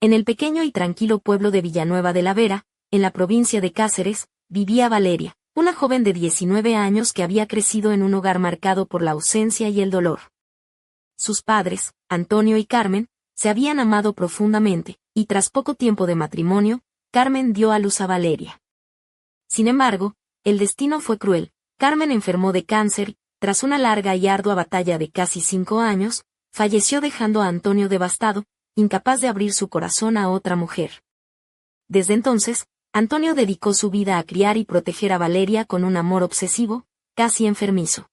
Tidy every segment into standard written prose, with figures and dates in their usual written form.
En el pequeño y tranquilo pueblo de Villanueva de la Vera, en la provincia de Cáceres, vivía Valeria, una joven de 19 años que había crecido en un hogar marcado por la ausencia y el dolor. Sus padres, Antonio y Carmen, se habían amado profundamente, y tras poco tiempo de matrimonio, Carmen dio a luz a Valeria. Sin embargo, el destino fue cruel. Carmen enfermó de cáncer y, tras una larga y ardua batalla de casi 5 años, falleció dejando a Antonio devastado, incapaz de abrir su corazón a otra mujer. Desde entonces, Antonio dedicó su vida a criar y proteger a Valeria con un amor obsesivo, casi enfermizo.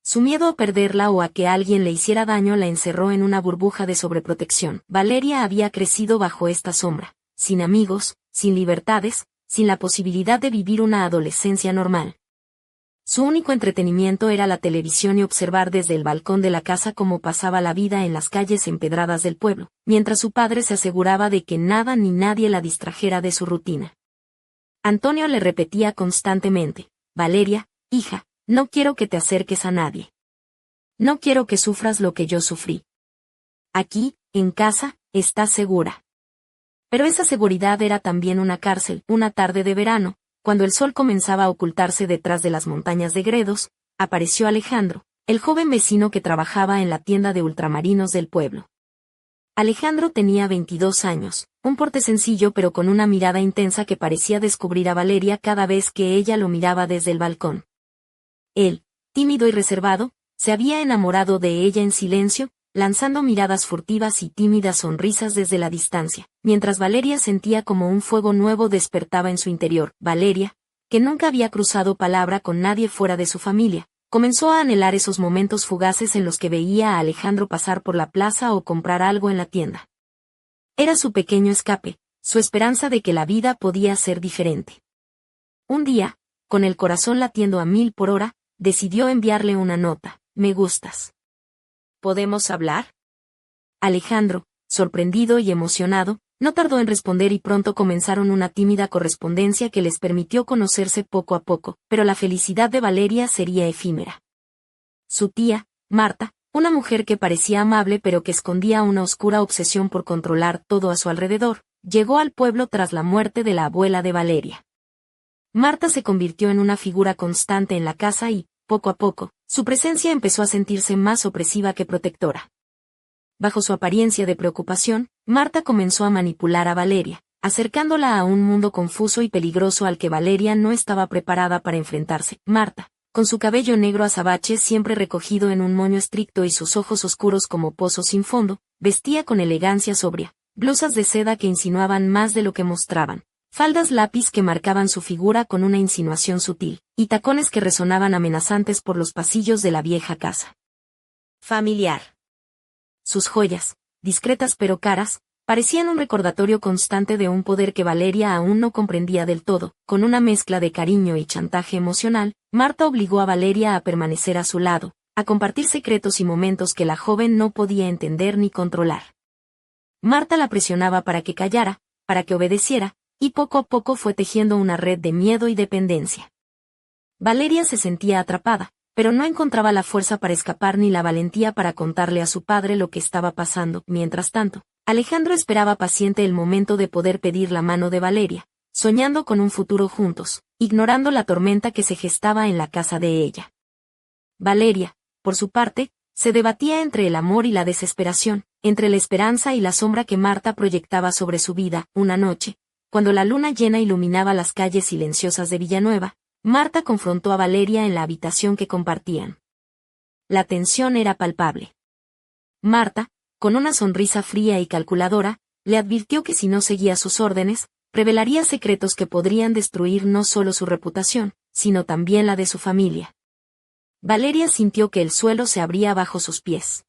Su miedo a perderla o a que alguien le hiciera daño la encerró en una burbuja de sobreprotección. Valeria había crecido bajo esta sombra, sin amigos, sin libertades, sin la posibilidad de vivir una adolescencia normal. Su único entretenimiento era la televisión y observar desde el balcón de la casa cómo pasaba la vida en las calles empedradas del pueblo, mientras su padre se aseguraba de que nada ni nadie la distrajera de su rutina. Antonio le repetía constantemente: Valeria, hija, no quiero que te acerques a nadie. No quiero que sufras lo que yo sufrí. Aquí, en casa, estás segura. Pero esa seguridad era también una cárcel. Una tarde de verano, cuando el sol comenzaba a ocultarse detrás de las montañas de Gredos, apareció Alejandro, el joven vecino que trabajaba en la tienda de ultramarinos del pueblo. Alejandro tenía 22 años, un porte sencillo pero con una mirada intensa que parecía descubrir a Valeria cada vez que ella lo miraba desde el balcón. Él, tímido y reservado, se había enamorado de ella en silencio, lanzando miradas furtivas y tímidas sonrisas desde la distancia, mientras Valeria sentía como un fuego nuevo despertaba en su interior. Valeria, que nunca había cruzado palabra con nadie fuera de su familia, comenzó a anhelar esos momentos fugaces en los que veía a Alejandro pasar por la plaza o comprar algo en la tienda. Era su pequeño escape, su esperanza de que la vida podía ser diferente. Un día, con el corazón latiendo a 1000 por hora, decidió enviarle una nota: «Me gustas. ¿Podemos hablar?». Alejandro, sorprendido y emocionado, no tardó en responder y pronto comenzaron una tímida correspondencia que les permitió conocerse poco a poco, pero la felicidad de Valeria sería efímera. Su tía, Marta, una mujer que parecía amable pero que escondía una oscura obsesión por controlar todo a su alrededor, llegó al pueblo tras la muerte de la abuela de Valeria. Marta se convirtió en una figura constante en la casa y, poco a poco, su presencia empezó a sentirse más opresiva que protectora. Bajo su apariencia de preocupación, Marta comenzó a manipular a Valeria, acercándola a un mundo confuso y peligroso al que Valeria no estaba preparada para enfrentarse. Marta, con su cabello negro azabache siempre recogido en un moño estricto y sus ojos oscuros como pozos sin fondo, vestía con elegancia sobria, blusas de seda que insinuaban más de lo que mostraban, faldas lápiz que marcaban su figura con una insinuación sutil, y tacones que resonaban amenazantes por los pasillos de la vieja casa familiar. Sus joyas, discretas pero caras, parecían un recordatorio constante de un poder que Valeria aún no comprendía del todo. Con una mezcla de cariño y chantaje emocional, Marta obligó a Valeria a permanecer a su lado, a compartir secretos y momentos que la joven no podía entender ni controlar. Marta la presionaba para que callara, para que obedeciera, y poco a poco fue tejiendo una red de miedo y dependencia. Valeria se sentía atrapada, pero no encontraba la fuerza para escapar ni la valentía para contarle a su padre lo que estaba pasando. Mientras tanto, Alejandro esperaba paciente el momento de poder pedir la mano de Valeria, soñando con un futuro juntos, ignorando la tormenta que se gestaba en la casa de ella. Valeria, por su parte, se debatía entre el amor y la desesperación, entre la esperanza y la sombra que Marta proyectaba sobre su vida. Una noche, cuando la luna llena iluminaba las calles silenciosas de Villanueva, Marta confrontó a Valeria en la habitación que compartían. La tensión era palpable. Marta, con una sonrisa fría y calculadora, le advirtió que si no seguía sus órdenes, revelaría secretos que podrían destruir no solo su reputación, sino también la de su familia. Valeria sintió que el suelo se abría bajo sus pies.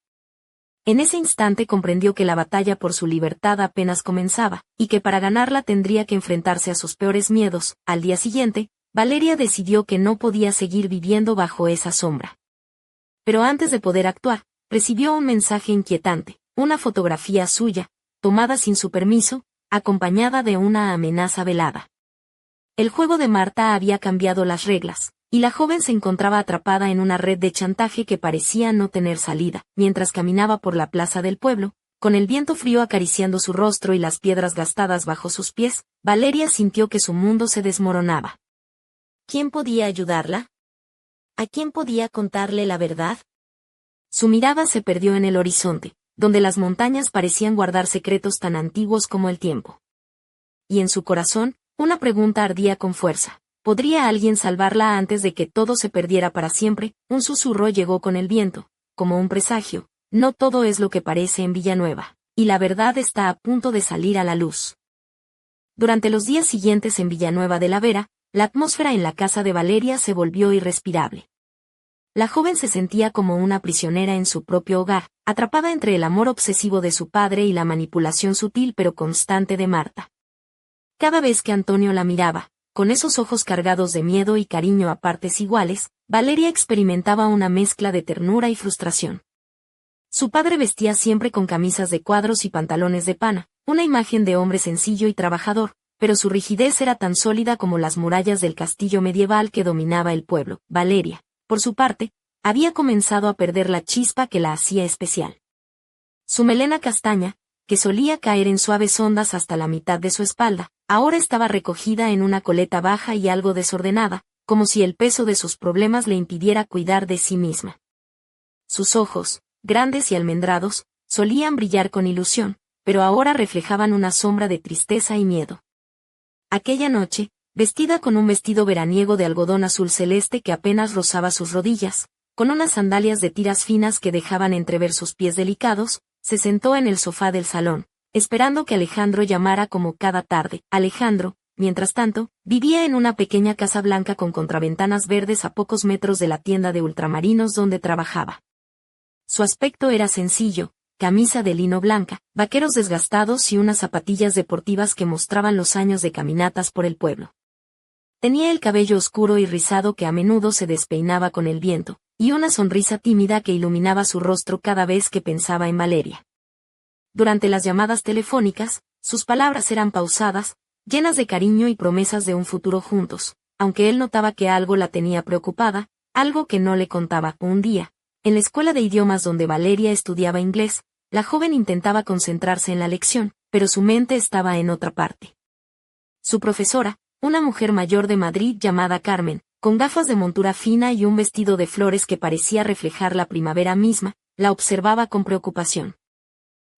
En ese instante comprendió que la batalla por su libertad apenas comenzaba, y que para ganarla tendría que enfrentarse a sus peores miedos. Al día siguiente, Valeria decidió que no podía seguir viviendo bajo esa sombra. Pero antes de poder actuar, recibió un mensaje inquietante, una fotografía suya, tomada sin su permiso, acompañada de una amenaza velada. El juego de Marta había cambiado las reglas, y la joven se encontraba atrapada en una red de chantaje que parecía no tener salida. Mientras caminaba por la plaza del pueblo, Con el viento frío acariciando su rostro y las piedras gastadas bajo sus pies, Valeria sintió que su mundo se desmoronaba. ¿Quién podía ayudarla? ¿A quién podía contarle la verdad? Su mirada se perdió en el horizonte, donde las montañas parecían guardar secretos tan antiguos como el tiempo. Y en su corazón, una pregunta ardía con fuerza. ¿Podría alguien salvarla antes de que todo se perdiera para siempre? Un susurro llegó con el viento, como un presagio. No todo es lo que parece en Villanueva, y la verdad está a punto de salir a la luz. Durante los días siguientes en Villanueva de la Vera, la atmósfera en la casa de Valeria se volvió irrespirable. La joven se sentía como una prisionera en su propio hogar, atrapada entre el amor obsesivo de su padre y la manipulación sutil pero constante de Marta. Cada vez que Antonio la miraba, con esos ojos cargados de miedo y cariño a partes iguales, Valeria experimentaba una mezcla de ternura y frustración. Su padre vestía siempre con camisas de cuadros y pantalones de pana, una imagen de hombre sencillo y trabajador, pero su rigidez era tan sólida como las murallas del castillo medieval que dominaba el pueblo. Valeria, por su parte, había comenzado a perder la chispa que la hacía especial. Su melena castaña, que solía caer en suaves ondas hasta la mitad de su espalda, ahora estaba recogida en una coleta baja y algo desordenada, como si el peso de sus problemas le impidiera cuidar de sí misma. Sus ojos, grandes y almendrados, solían brillar con ilusión, pero ahora reflejaban una sombra de tristeza y miedo. Aquella noche, vestida con un vestido veraniego de algodón azul celeste que apenas rozaba sus rodillas, con unas sandalias de tiras finas que dejaban entrever sus pies delicados, se sentó en el sofá del salón, esperando que Alejandro llamara como cada tarde. Alejandro, mientras tanto, vivía en una pequeña casa blanca con contraventanas verdes a pocos metros de la tienda de ultramarinos donde trabajaba. Su aspecto era sencillo, camisa de lino blanca, vaqueros desgastados y unas zapatillas deportivas que mostraban los años de caminatas por el pueblo. Tenía el cabello oscuro y rizado que a menudo se despeinaba con el viento, y una sonrisa tímida que iluminaba su rostro cada vez que pensaba en Valeria. Durante las llamadas telefónicas, sus palabras eran pausadas, llenas de cariño y promesas de un futuro juntos, aunque él notaba que algo la tenía preocupada, algo que no le contaba. Un día, en la escuela de idiomas donde Valeria estudiaba inglés, la joven intentaba concentrarse en la lección, pero su mente estaba en otra parte. Su profesora, una mujer mayor de Madrid llamada Carmen, con gafas de montura fina y un vestido de flores que parecía reflejar la primavera misma, la observaba con preocupación.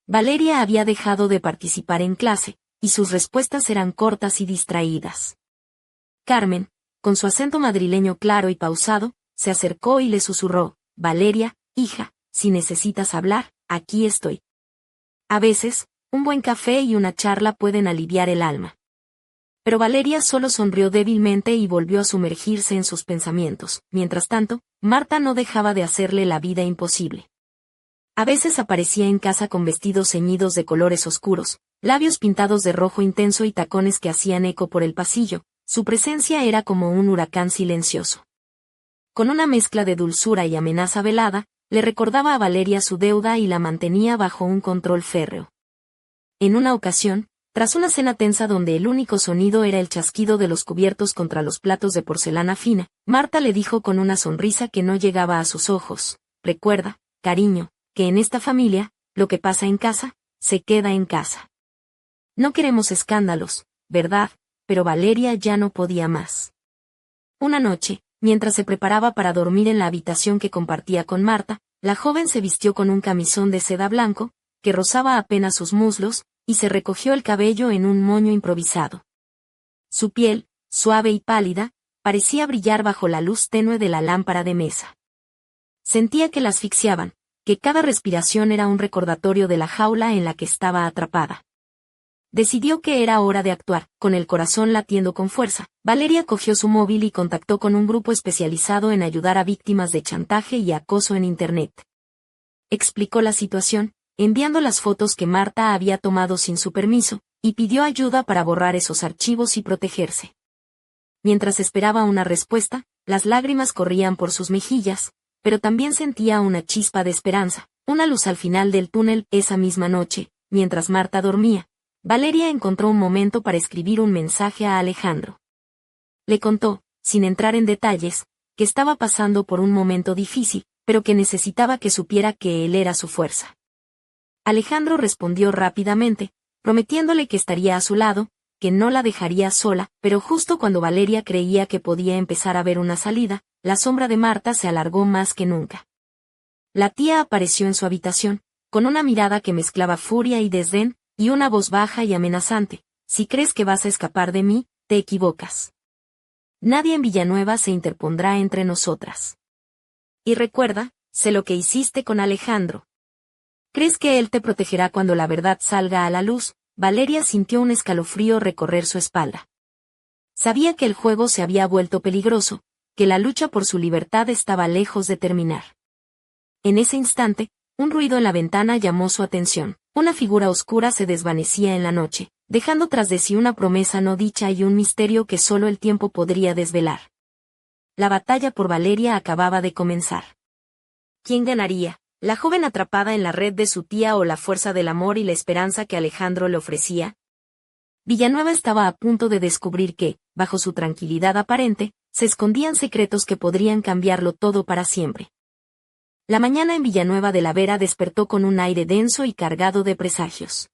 Valeria había dejado de participar en clase, y sus respuestas eran cortas y distraídas. Carmen, con su acento madrileño claro y pausado, se acercó y le susurró: «Valeria, hija, si necesitas hablar, aquí estoy». A veces, un buen café y una charla pueden aliviar el alma. Pero Valeria solo sonrió débilmente y volvió a sumergirse en sus pensamientos. Mientras tanto, Marta no dejaba de hacerle la vida imposible. A veces aparecía en casa con vestidos ceñidos de colores oscuros, labios pintados de rojo intenso y tacones que hacían eco por el pasillo. Su presencia era como un huracán silencioso. Con una mezcla de dulzura y amenaza velada, le recordaba a Valeria su deuda y la mantenía bajo un control férreo. En una ocasión, tras una cena tensa donde el único sonido era el chasquido de los cubiertos contra los platos de porcelana fina, Marta le dijo con una sonrisa que no llegaba a sus ojos: «Recuerda, cariño, que en esta familia, lo que pasa en casa, se queda en casa. No queremos escándalos, ¿verdad?». Pero Valeria ya no podía más. Una noche, mientras se preparaba para dormir en la habitación que compartía con Marta, la joven se vistió con un camisón de seda blanco, que rozaba apenas sus muslos, y se recogió el cabello en un moño improvisado. Su piel, suave y pálida, parecía brillar bajo la luz tenue de la lámpara de mesa. Sentía que la asfixiaban, que cada respiración era un recordatorio de la jaula en la que estaba atrapada. Decidió que era hora de actuar. Con el corazón latiendo con fuerza, Valeria cogió su móvil y contactó con un grupo especializado en ayudar a víctimas de chantaje y acoso en Internet. Explicó la situación, enviando las fotos que Marta había tomado sin su permiso, y pidió ayuda para borrar esos archivos y protegerse. Mientras esperaba una respuesta, las lágrimas corrían por sus mejillas, pero también sentía una chispa de esperanza, una luz al final del túnel. Esa misma noche, mientras Marta dormía, Valeria encontró un momento para escribir un mensaje a Alejandro. Le contó, sin entrar en detalles, que estaba pasando por un momento difícil, pero que necesitaba que supiera que él era su fuerza. Alejandro respondió rápidamente, prometiéndole que estaría a su lado, que no la dejaría sola, pero justo cuando Valeria creía que podía empezar a ver una salida, la sombra de Marta se alargó más que nunca. La tía apareció en su habitación, con una mirada que mezclaba furia y desdén, y una voz baja y amenazante: si crees que vas a escapar de mí, te equivocas. Nadie en Villanueva se interpondrá entre nosotras. Y recuerda, sé lo que hiciste con Alejandro. ¿Crees que él te protegerá cuando la verdad salga a la luz? Valeria sintió un escalofrío recorrer su espalda. Sabía que el juego se había vuelto peligroso, que la lucha por su libertad estaba lejos de terminar. En ese instante, un ruido en la ventana llamó su atención. Una figura oscura se desvanecía en la noche, dejando tras de sí una promesa no dicha y un misterio que solo el tiempo podría desvelar. La batalla por Valeria acababa de comenzar. ¿Quién ganaría? ¿La joven atrapada en la red de su tía o la fuerza del amor y la esperanza que Alejandro le ofrecía? Villanueva estaba a punto de descubrir que, bajo su tranquilidad aparente, se escondían secretos que podrían cambiarlo todo para siempre. La mañana en Villanueva de la Vera despertó con un aire denso y cargado de presagios.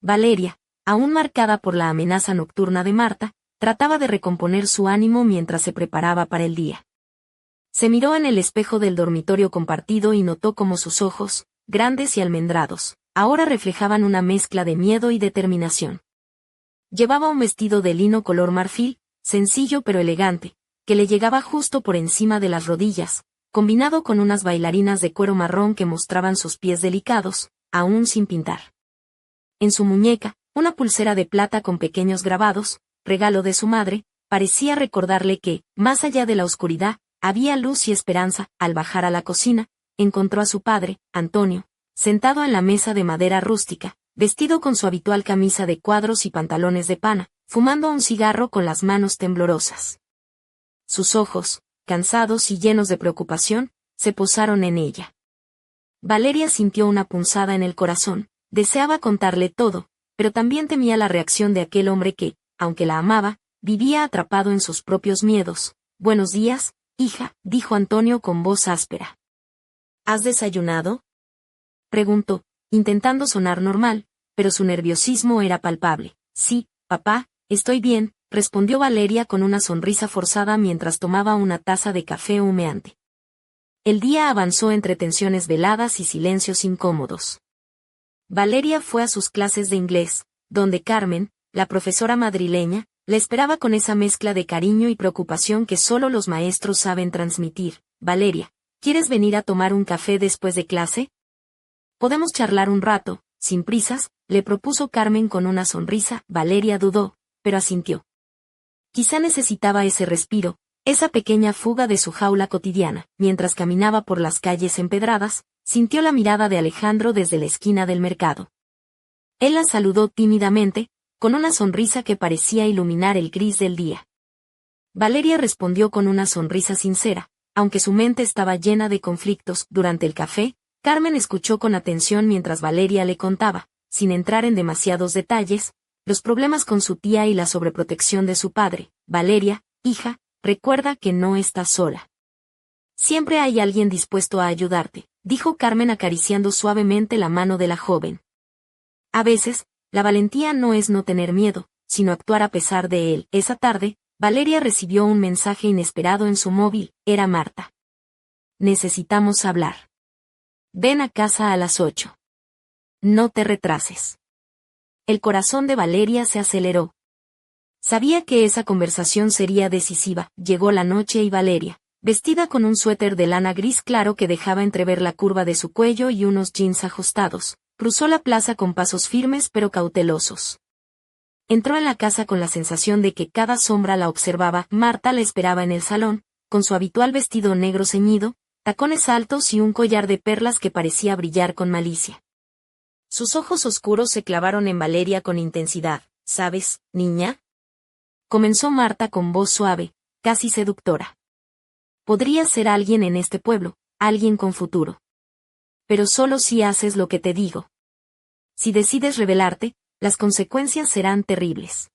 Valeria, aún marcada por la amenaza nocturna de Marta, trataba de recomponer su ánimo mientras se preparaba para el día. Se miró en el espejo del dormitorio compartido y notó cómo sus ojos, grandes y almendrados, ahora reflejaban una mezcla de miedo y determinación. Llevaba un vestido de lino color marfil, sencillo pero elegante, que le llegaba justo por encima de las rodillas, combinado con unas bailarinas de cuero marrón que mostraban sus pies delicados, aún sin pintar. En su muñeca, una pulsera de plata con pequeños grabados, regalo de su madre, parecía recordarle que, más allá de la oscuridad, había luz y esperanza. Al bajar a la cocina, encontró a su padre, Antonio, sentado en la mesa de madera rústica, vestido con su habitual camisa de cuadros y pantalones de pana, fumando un cigarro con las manos temblorosas. Sus ojos, cansados y llenos de preocupación, se posaron en ella. Valeria sintió una punzada en el corazón, deseaba contarle todo, pero también temía la reacción de aquel hombre que, aunque la amaba, vivía atrapado en sus propios miedos. «Buenos días, hija», dijo Antonio con voz áspera. «¿Has desayunado?», preguntó, intentando sonar normal, pero su nerviosismo era palpable. «Sí, papá, estoy bien», respondió Valeria con una sonrisa forzada mientras tomaba una taza de café humeante. El día avanzó entre tensiones veladas y silencios incómodos. Valeria fue a sus clases de inglés, donde Carmen, la profesora madrileña, la esperaba con esa mezcla de cariño y preocupación que solo los maestros saben transmitir. «Valeria, ¿quieres venir a tomar un café después de clase? Podemos charlar un rato, sin prisas», le propuso Carmen con una sonrisa. Valeria dudó, pero asintió. Quizá necesitaba ese respiro, esa pequeña fuga de su jaula cotidiana. Mientras caminaba por las calles empedradas, sintió la mirada de Alejandro desde la esquina del mercado. Él la saludó tímidamente, con una sonrisa que parecía iluminar el gris del día. Valeria respondió con una sonrisa sincera, aunque su mente estaba llena de conflictos. Durante el café, Carmen escuchó con atención mientras Valeria le contaba, sin entrar en demasiados detalles, los problemas con su tía y la sobreprotección de su padre. «Valeria, hija, recuerda que no estás sola. Siempre hay alguien dispuesto a ayudarte», dijo Carmen acariciando suavemente la mano de la joven. A veces, la valentía no es no tener miedo, sino actuar a pesar de él. Esa tarde, Valeria recibió un mensaje inesperado en su móvil. Era Marta. «Necesitamos hablar. Ven a casa a las 8. No te retrases». El corazón de Valeria se aceleró. Sabía que esa conversación sería decisiva. Llegó la noche y Valeria, vestida con un suéter de lana gris claro que dejaba entrever la curva de su cuello y unos jeans ajustados, cruzó la plaza con pasos firmes pero cautelosos. Entró en la casa con la sensación de que cada sombra la observaba. Marta la esperaba en el salón, con su habitual vestido negro ceñido, tacones altos y un collar de perlas que parecía brillar con malicia. Sus ojos oscuros se clavaron en Valeria con intensidad. «¿Sabes, niña?», comenzó Marta con voz suave, casi seductora. «Podrías ser alguien en este pueblo, alguien con futuro. Pero solo si haces lo que te digo. Si decides rebelarte, las consecuencias serán terribles.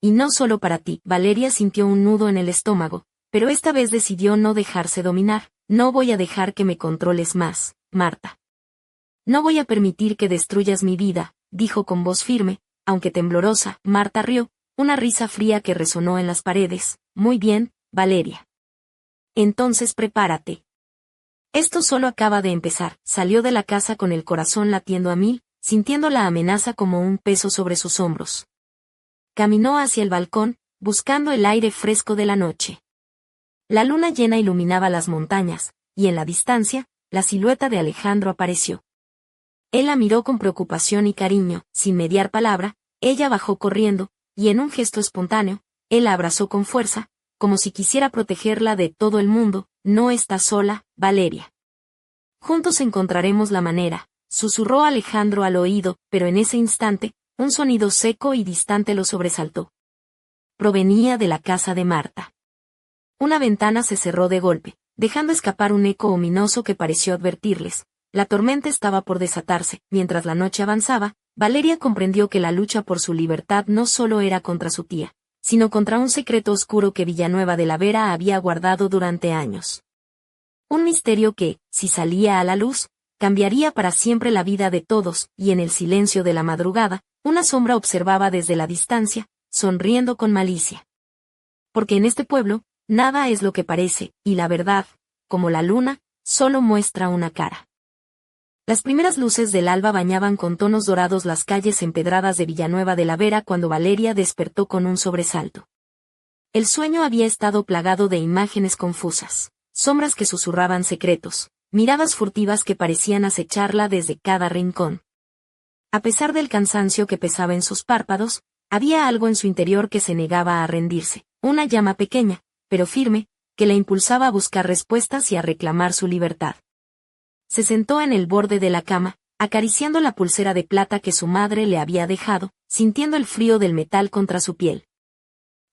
Y no solo para ti». Valeria sintió un nudo en el estómago, pero esta vez decidió no dejarse dominar. «No voy a dejar que me controles más, Marta. No voy a permitir que destruyas mi vida, dijo con voz firme, aunque temblorosa. Marta rió, una risa fría que resonó en las paredes. Muy bien, Valeria. Entonces prepárate. Esto solo acaba de empezar. Salió de la casa con el corazón latiendo a mil, sintiendo la amenaza como un peso sobre sus hombros. Caminó hacia el balcón, buscando el aire fresco de la noche. La luna llena iluminaba las montañas, y en la distancia, la silueta de Alejandro apareció. Él la miró con preocupación y cariño, sin mediar palabra, ella bajó corriendo, y en un gesto espontáneo, él la abrazó con fuerza, como si quisiera protegerla de todo el mundo. No estás sola, Valeria. Juntos encontraremos la manera, susurró Alejandro al oído, pero en ese instante, un sonido seco y distante lo sobresaltó. Provenía de la casa de Marta. Una ventana se cerró de golpe, dejando escapar un eco ominoso que pareció advertirles. La tormenta estaba por desatarse. Mientras la noche avanzaba, Valeria comprendió que la lucha por su libertad no solo era contra su tía, sino contra un secreto oscuro que Villanueva de la Vera había guardado durante años. Un misterio que, si salía a la luz, cambiaría para siempre la vida de todos, y en el silencio de la madrugada, una sombra observaba desde la distancia, sonriendo con malicia. Porque en este pueblo, nada es lo que parece, y la verdad, como la luna, solo muestra una cara. Las primeras luces del alba bañaban con tonos dorados las calles empedradas de Villanueva de la Vera cuando Valeria despertó con un sobresalto. El sueño había estado plagado de imágenes confusas, sombras que susurraban secretos, miradas furtivas que parecían acecharla desde cada rincón. A pesar del cansancio que pesaba en sus párpados, había algo en su interior que se negaba a rendirse, una llama pequeña, pero firme, que la impulsaba a buscar respuestas y a reclamar su libertad. Se sentó en el borde de la cama, acariciando la pulsera de plata que su madre le había dejado, sintiendo el frío del metal contra su piel.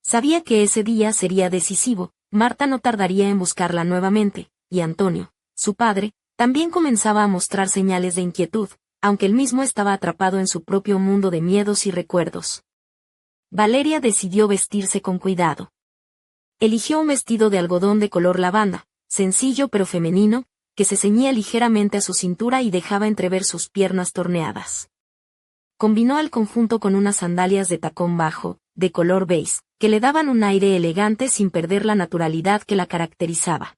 Sabía que ese día sería decisivo. Marta no tardaría en buscarla nuevamente, y Antonio, su padre, también comenzaba a mostrar señales de inquietud, aunque él mismo estaba atrapado en su propio mundo de miedos y recuerdos. Valeria decidió vestirse con cuidado. Eligió un vestido de algodón de color lavanda, sencillo pero femenino, que se ceñía ligeramente a su cintura y dejaba entrever sus piernas torneadas. Combinó el conjunto con unas sandalias de tacón bajo, de color beige, que le daban un aire elegante sin perder la naturalidad que la caracterizaba.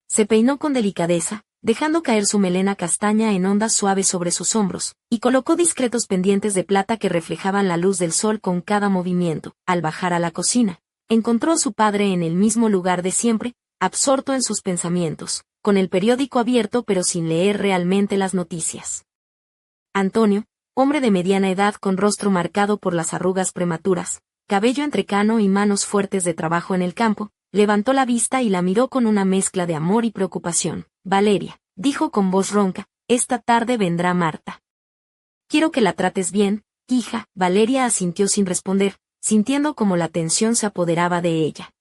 Se peinó con delicadeza, dejando caer su melena castaña en ondas suaves sobre sus hombros, y colocó discretos pendientes de plata que reflejaban la luz del sol con cada movimiento. Al bajar a la cocina, encontró a su padre en el mismo lugar de siempre, absorto en sus pensamientos, con el periódico abierto pero sin leer realmente las noticias. Antonio, hombre de mediana edad con rostro marcado por las arrugas prematuras, cabello entrecano y manos fuertes de trabajo en el campo, levantó la vista y la miró con una mezcla de amor y preocupación. Valeria, dijo con voz ronca, esta tarde vendrá Marta. Quiero que la trates bien, hija. Valeria asintió sin responder, sintiendo como la tensión se apoderaba de ella.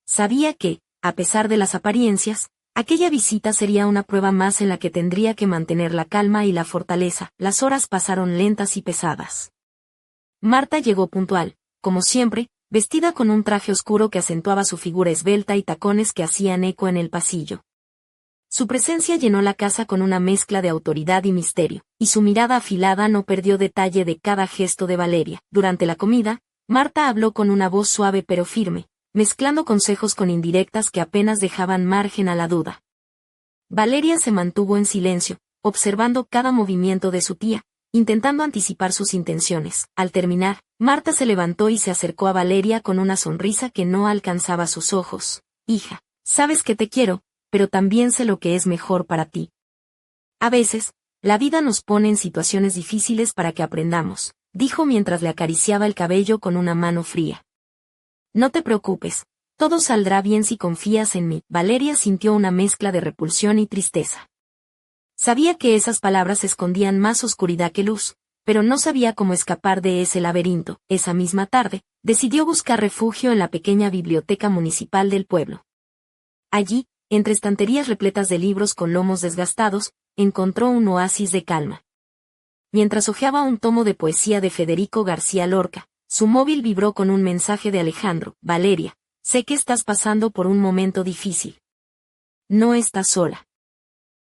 Sabía que, a pesar de las apariencias, aquella visita sería una prueba más en la que tendría que mantener la calma y la fortaleza. Las horas pasaron lentas y pesadas. Marta llegó puntual, como siempre, vestida con un traje oscuro que acentuaba su figura esbelta y tacones que hacían eco en el pasillo. Su presencia llenó la casa con una mezcla de autoridad y misterio, y su mirada afilada no perdió detalle de cada gesto de Valeria. Durante la comida, Marta habló con una voz suave pero firme, mezclando consejos con indirectas que apenas dejaban margen a la duda. Valeria se mantuvo en silencio, observando cada movimiento de su tía, intentando anticipar sus intenciones. Al terminar, Marta se levantó y se acercó a Valeria con una sonrisa que no alcanzaba sus ojos. Hija, sabes que te quiero, pero también sé lo que es mejor para ti. A veces, la vida nos pone en situaciones difíciles para que aprendamos, dijo mientras le acariciaba el cabello con una mano fría. No te preocupes, todo saldrá bien si confías en mí. Valeria sintió una mezcla de repulsión y tristeza. Sabía que esas palabras escondían más oscuridad que luz, pero no sabía cómo escapar de ese laberinto. Esa misma tarde, decidió buscar refugio en la pequeña biblioteca municipal del pueblo. Allí, entre estanterías repletas de libros con lomos desgastados, encontró un oasis de calma. Mientras hojeaba un tomo de poesía de Federico García Lorca, su móvil vibró con un mensaje de Alejandro. Valeria, sé que estás pasando por un momento difícil. No estás sola.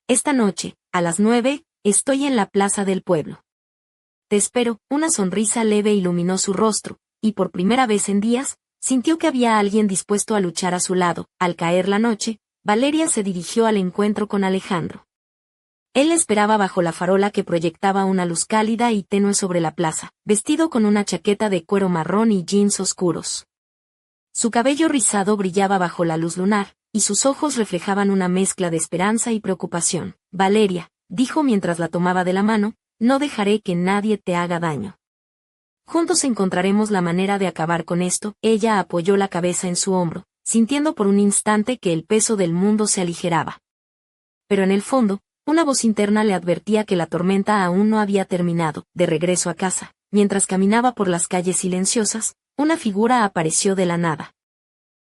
Esta noche, a las 9, estoy en la plaza del pueblo. Te espero. Una sonrisa leve iluminó su rostro, y por primera vez en días, sintió que había alguien dispuesto a luchar a su lado. Al caer la noche, Valeria se dirigió al encuentro con Alejandro. Él esperaba bajo la farola que proyectaba una luz cálida y tenue sobre la plaza, vestido con una chaqueta de cuero marrón y jeans oscuros. Su cabello rizado brillaba bajo la luz lunar, y sus ojos reflejaban una mezcla de esperanza y preocupación. Valeria, dijo mientras la tomaba de la mano, no dejaré que nadie te haga daño. Juntos encontraremos la manera de acabar con esto. Ella apoyó la cabeza en su hombro, sintiendo por un instante que el peso del mundo se aligeraba. Pero en el fondo, una voz interna le advertía que la tormenta aún no había terminado. De regreso a casa, mientras caminaba por las calles silenciosas, una figura apareció de la nada.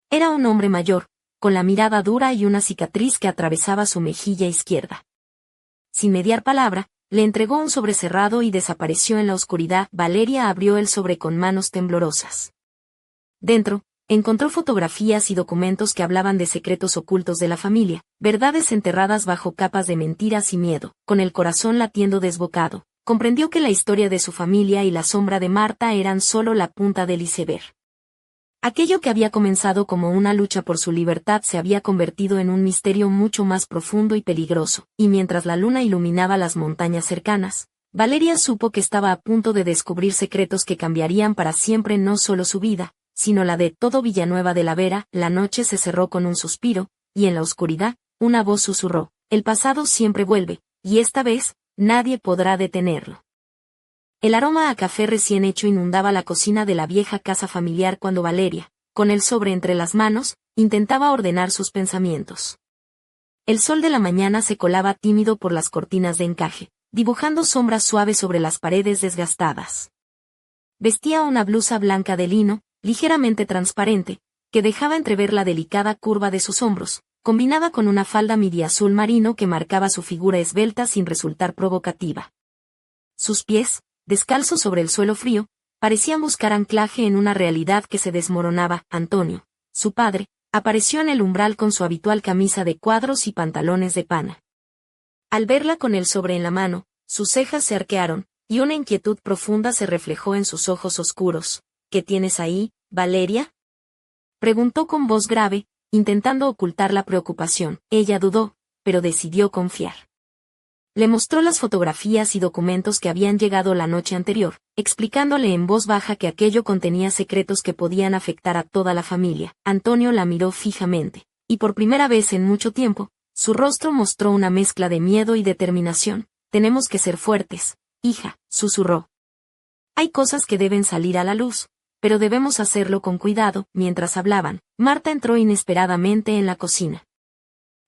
Era un hombre mayor, con la mirada dura y una cicatriz que atravesaba su mejilla izquierda. Sin mediar palabra, le entregó un sobre cerrado y desapareció en la oscuridad. Valeria abrió el sobre con manos temblorosas. Dentro, encontró fotografías y documentos que hablaban de secretos ocultos de la familia, verdades enterradas bajo capas de mentiras y miedo. Con el corazón latiendo desbocado, comprendió que la historia de su familia y la sombra de Marta eran solo la punta del iceberg. Aquello que había comenzado como una lucha por su libertad se había convertido en un misterio mucho más profundo y peligroso, y mientras la luna iluminaba las montañas cercanas, Valeria supo que estaba a punto de descubrir secretos que cambiarían para siempre no solo su vida, sino la de todo Villanueva de la Vera. La noche se cerró con un suspiro, y en la oscuridad, una voz susurró: el pasado siempre vuelve, y esta vez, nadie podrá detenerlo. El aroma a café recién hecho inundaba la cocina de la vieja casa familiar cuando Valeria, con el sobre entre las manos, intentaba ordenar sus pensamientos. El sol de la mañana se colaba tímido por las cortinas de encaje, dibujando sombras suaves sobre las paredes desgastadas. Vestía una blusa blanca de lino, ligeramente transparente, que dejaba entrever la delicada curva de sus hombros, combinada con una falda midi azul marino que marcaba su figura esbelta sin resultar provocativa. Sus pies, descalzos sobre el suelo frío, parecían buscar anclaje en una realidad que se desmoronaba. Antonio, su padre, apareció en el umbral con su habitual camisa de cuadros y pantalones de pana. Al verla con el sobre en la mano, sus cejas se arquearon, y una inquietud profunda se reflejó en sus ojos oscuros. ¿Qué tienes ahí, Valeria?, preguntó con voz grave, intentando ocultar la preocupación. Ella dudó, pero decidió confiar. Le mostró las fotografías y documentos que habían llegado la noche anterior, explicándole en voz baja que aquello contenía secretos que podían afectar a toda la familia. Antonio la miró fijamente, y por primera vez en mucho tiempo, su rostro mostró una mezcla de miedo y determinación. Tenemos que ser fuertes, hija, susurró. Hay cosas que deben salir a la luz, pero debemos hacerlo con cuidado. Mientras hablaban, Marta entró inesperadamente en la cocina.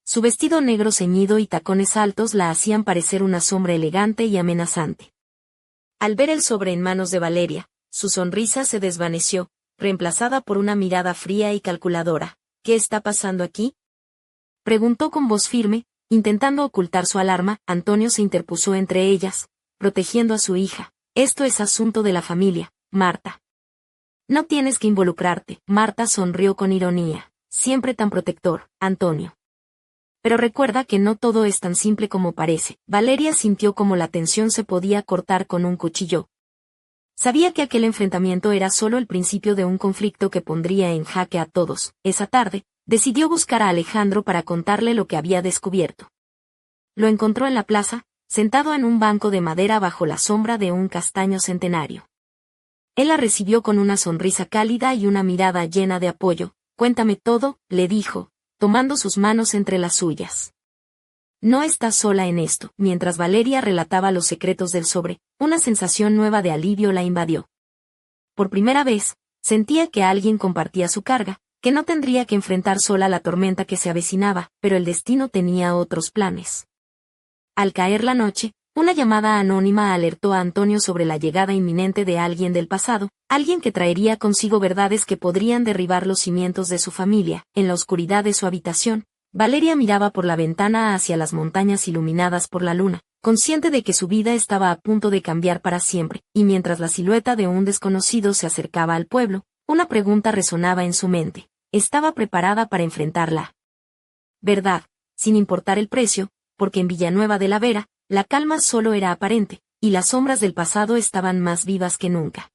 Su vestido negro ceñido y tacones altos la hacían parecer una sombra elegante y amenazante. Al ver el sobre en manos de Valeria, su sonrisa se desvaneció, reemplazada por una mirada fría y calculadora. ¿Qué está pasando aquí?, preguntó con voz firme, intentando ocultar su alarma. Antonio se interpuso entre ellas, protegiendo a su hija. Esto es asunto de la familia, Marta. No tienes que involucrarte. Marta sonrió con ironía. Siempre tan protector, Antonio. Pero recuerda que no todo es tan simple como parece. Valeria sintió como la tensión se podía cortar con un cuchillo. Sabía que aquel enfrentamiento era solo el principio de un conflicto que pondría en jaque a todos. Esa tarde, decidió buscar a Alejandro para contarle lo que había descubierto. Lo encontró en la plaza, sentado en un banco de madera bajo la sombra de un castaño centenario. Él la recibió con una sonrisa cálida y una mirada llena de apoyo. Cuéntame todo, le dijo, tomando sus manos entre las suyas. No estás sola en esto. Mientras Valeria relataba los secretos del sobre, una sensación nueva de alivio la invadió. Por primera vez, sentía que alguien compartía su carga, que no tendría que enfrentar sola la tormenta que se avecinaba, pero el destino tenía otros planes. Al caer la noche, una llamada anónima alertó a Antonio sobre la llegada inminente de alguien del pasado, alguien que traería consigo verdades que podrían derribar los cimientos de su familia. En la oscuridad de su habitación, Valeria miraba por la ventana hacia las montañas iluminadas por la luna, consciente de que su vida estaba a punto de cambiar para siempre, y mientras la silueta de un desconocido se acercaba al pueblo, una pregunta resonaba en su mente. ¿Estaba preparada para enfrentarla verdad, sin importar el precio? Porque en Villanueva de la Vera, La calma solo era aparente, y las sombras del pasado estaban más vivas que nunca.